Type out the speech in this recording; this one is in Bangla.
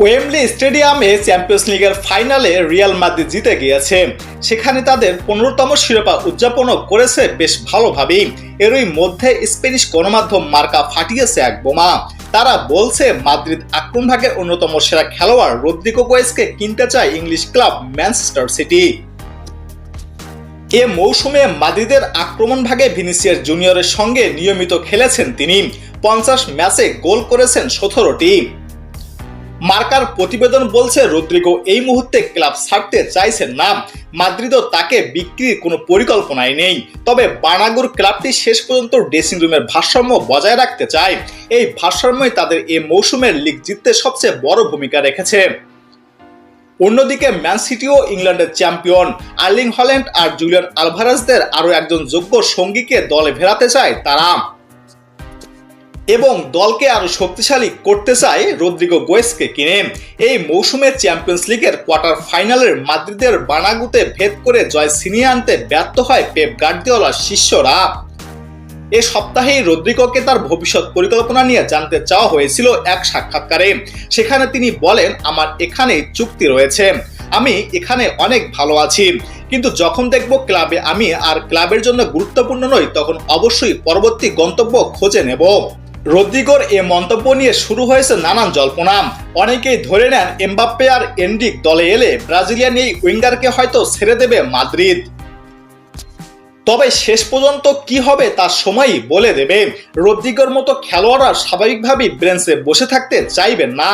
ওয়েম্বলি স্টেডিয়ামে চ্যাম্পিয়ন্স লিগের ফাইনালে রিয়াল মাদ্রিদ জিতে গিয়েছে। সেখানে তাদের 15তম শিরোপা উদযাপনও করেছে বেশ ভালোভাবেই। এরই মধ্যে স্প্যানিশ গণমাধ্যম মার্কা ফাটিয়েছে এক বোমা। তারা বলছে মাদ্রিদ আক্রমণ ভাগের অন্যতম সেরা খেলোয়াড় রদ্রিগো গোয়েসকে কিনতে চায় ইংলিশ ক্লাব ম্যানচেস্টার সিটি। এ মৌসুমে মাদ্রিদের আক্রমণ ভাগে ভিনিসিয়াস জুনিয়রের সঙ্গে নিয়মিত খেলেছেন তিনি। 50 ম্যাচে গোল করেছেন 17টি। মার্কার প্রতিবেদন বলছে রদ্রিগো এই মুহূর্তে ক্লাব ছাড়তে চাইছেন না। মাদ্রিদও তাকে বিক্রির কোনো পরিকল্পনাই নেই। তবে বার্নাগুর ক্লাবটি শেষ পর্যন্ত ড্রেসিং রুমের ভারসাম্য বজায় রাখতে চায়। এই ভারসাম্যই তাদের এই মৌসুমের লিগ জিততে সবচেয়ে বড় ভূমিকা রেখেছে। অন্যদিকে ম্যান সিটিও ইংল্যান্ডের চ্যাম্পিয়ন। আর্লিং হল্যান্ড আর জুলিয়ান আলভারেজদের আরও একজন যোগ্য সঙ্গীকে দলে ফেরাতে চায় তারা এবং দলকে আরো শক্তিশালী করতে চায় রদ্রিগো গোয়েসকে কিনে। এই মৌসুমে চ্যাম্পিয়ন্স লিগের কোয়ার্টার ফাইনালের মাদ্রিদের বার্নাগুতে ভেদ করে জয় ছিনিয়ে আনতে ব্যর্থ হয় পেপ গার্দিওলার শিষ্যরা। এ সপ্তাহেই রদ্রিগোকে তার ভবিষ্যৎ পরিকল্পনা নিয়ে জানতে চাওয়া হয়েছিল এক সাক্ষাৎকারে। সেখানে তিনি বলেন, আমার এখানেই চুক্তি রয়েছে, আমি এখানে অনেক ভালো আছি, কিন্তু যখন দেখব ক্লাবে আমি আর ক্লাবের জন্য গুরুত্বপূর্ণ নই তখন অবশ্যই পরবর্তী গন্তব্য খুঁজে নেব। রদ্রিগোর এ মন্তব্য নিয়ে শুরু হয়েছে নানান জল্পনা। অনেকেই ধরে নেন এমবাপ্পে আর এনরিক দলে এলে ব্রাজিলিয়ান এই উইঙ্গারকে হয়তো ছেড়ে দেবে মাদ্রিদ। তবে শেষ পর্যন্ত কি হবে তার সময়ই বলে দেবে। রদ্রিগোর মতো খেলোয়াড়রা স্বাভাবিকভাবেই বেঞ্চে বসে থাকতে চাইবেন না।